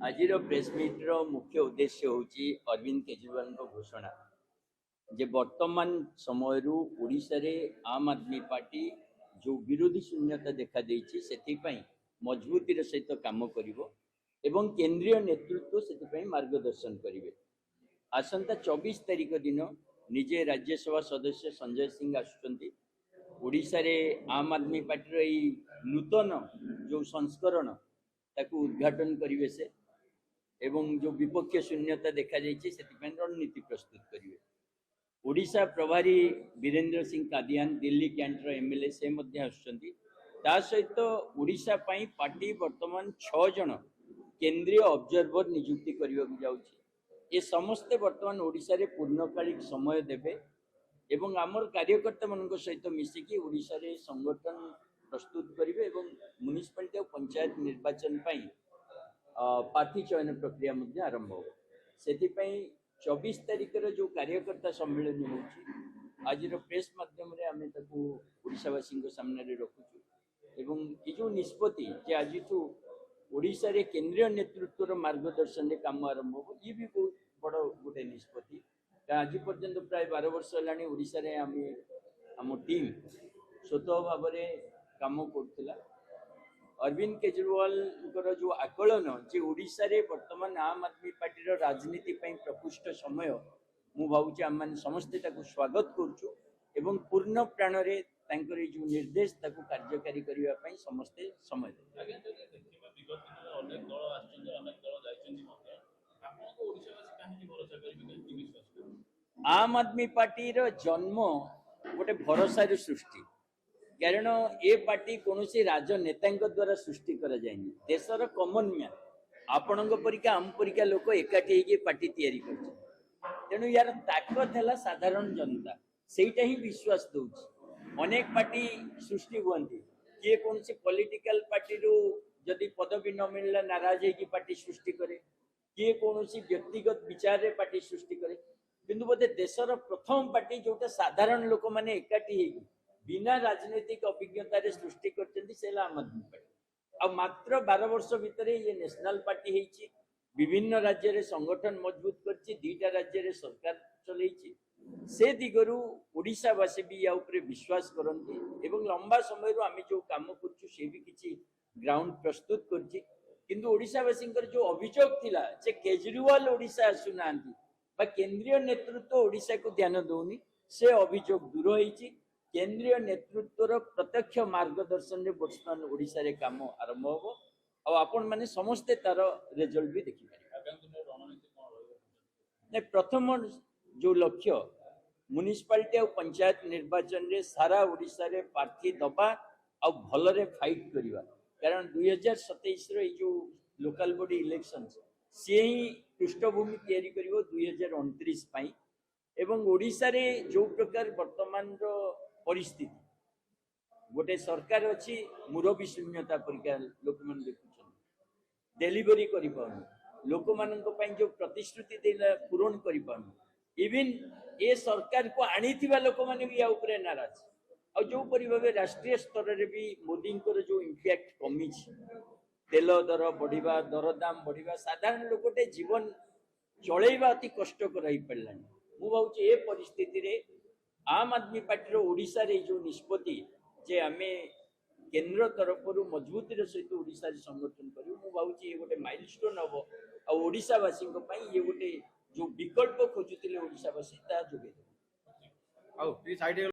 आज प्रेसमिट्र मुख्य उद्देश्य हूँ अरविंद केजरीवाल घोषणा जे वर्तमान समय ओडिशा रे आम आदमी पार्टी जो विरोधी शून्यता देखा देइछि सेथिपई मजबूतीर सहित काम करिवो एवं केंद्रीय नेतृत्व से मार्गदर्शन करिवे। आसंता 24 तारिख दिन निजे राज्यसभा सदस्य संजय सिंह आसुचंती ओडिशा रे आम आदमी पार्टी रो नूतन जो संस्करण ताकू उद्घाटन करिवे से एवं जो विपक्ष शून्यता देखा जाइए से रणनीति प्रस्तुत करेंगे। ओडिशा प्रभारी वीरेंद्र सिंह कादियान दिल्ली कैंटर एमएलए से ता सहित ओडिशा पई पार्टी वर्तमान 6 जन केंद्रीय ऑब्जर्वर नियुक्ति करने जाउछि। ये समस्ते वर्तमान ओडिशा रे पूर्णकालिक समय देबे एवं आमर कार्यकर्ता मान सहित मिसिकी ओडिशा रे संगठन प्रस्तुत करेंगे एवं म्युनिसिपालिटी और पंचायत निर्वाचन पई प्रार्थी चयन प्रक्रिया आरंभ हो। से 24 तारिख जो कार्यकर्ता सम्मेलन हो आज प्रेस माध्यम आम ओडिशावासी सामने रखुचु एवं ये जो निष्पत्ति जे आज ओडिशा रे केंद्रीय नेतृत्व मार्गदर्शन रे काम आरंभ हो ये भी बहुत बड़ गोटे निष्पत्ति। आज पर्यंत प्राय 12 वर्ष है ओडिशा रे आम टीम स्वतः भाव काम करथिला। अरविंद केजरीवाल जो आकलन जे ओडिशा रे वर्तमान आम आदमी पार्टी राजनीति प्रकृष्ट समय मु भावुची आम माने समस्ते ताकू स्वागत करूछु एवं पूर्ण प्राण रे तांकर जो निर्देश ताकू कार्यकारी करिवा पई समस्ते समय आम आदमी पार्टी रो जन्म गोटे भरोसा रे सृष्टि कारण ए पार्टी कौन राजनेता द्वारा सृष्टि करा जाएनी। देशर कॉमन मैन आपण परिका आम परिका लोक एकाठी होगी पार्टी तैयारी कर तेणु यार ताकत है साधारण जनता सेटा ही विश्वास दौर। अनेक पार्टी सृष्टि हुई किए कौन पॉलिटिकल पार्टी रू जदि पदवी न मिलला नाराज है पार्टी सृष्टि करे किए कौन व्यक्तिगत विचार रे पार्टी सृष्टि करे किंतु बोधे देशर प्रथम पार्टी जोटा साधारण लोक मैंने एकाठी होगी बिना राजनीतिक अभिज्ञता सृष्टि कर आम आदमी पार्टी आ मात्र 12 वर्ष भितर ये नेशनल पार्टी है विभिन्न राज्य रे संगठन मजबूत कर दीटा राज्य रे सरकार चलई से दिगरु ओडिशावासी भी या उपरे विश्वास करती एवं लंबा समय आम जो काम कर भी किसी ग्राउंड प्रस्तुत कर ओडिशावासी जो अभियोग थिला जे केजरीवाल ओडिशा आसुना केंद्रीय नेतृत्व ओडिशा को ध्यान दौनी से अभियोग दूर होईची। केंद्रीय नेतृत्वर प्रत्यक्ष मार्गदर्शन रे वर्तमान ओडिशा रे काम आरंभ हो और आपण माने समस्ते तार रिजल्ट भी देखि पारे। प्रथम जो लक्ष्य म्युनिसिपालिटी और पंचायत निर्वाचन रे सारा ओडिशा रे प्रार्थी दबा और भल रे फाइट करिवा कारण 2027 रे जो लोकल बॉडी इलेक्शन से ही पृष्ठभूमि तैयारी करिवो 2029 पई एवं ओडिशा रे जो प्रकार वर्तमान रो परिस्थिति गोटे सरकार अच्छी मुरबी शून्यता परिका लोक मैंने देखुं डेलीवरी कर लोक मान जो प्रतिश्रुति देला पूरण कर इवन ये सरकार को आनी लोक मैंने भी या नाराज और जो भाव राष्ट्रीय स्तर में भी मोदी जो इम्पैक्ट कमी तेल दर बढ़िया दरदाम बढ़िया साधारण लोकटे जीवन चलैवा अति कष्टकर हो पारा। मु भावुची ए परिस्थिति रे आम आदमी पार्टी ओडिशा रे जो निष्पत्ति जे आमे केंद्र तरफ मजबूती सहित ओडिशा रे संगठन करू मु भावुची ये गोटे माइलस्टोन हम आ ओडिशावासी ये गोटे जो विकल्प खोजुतिले ओडिशावासी ता जोगे।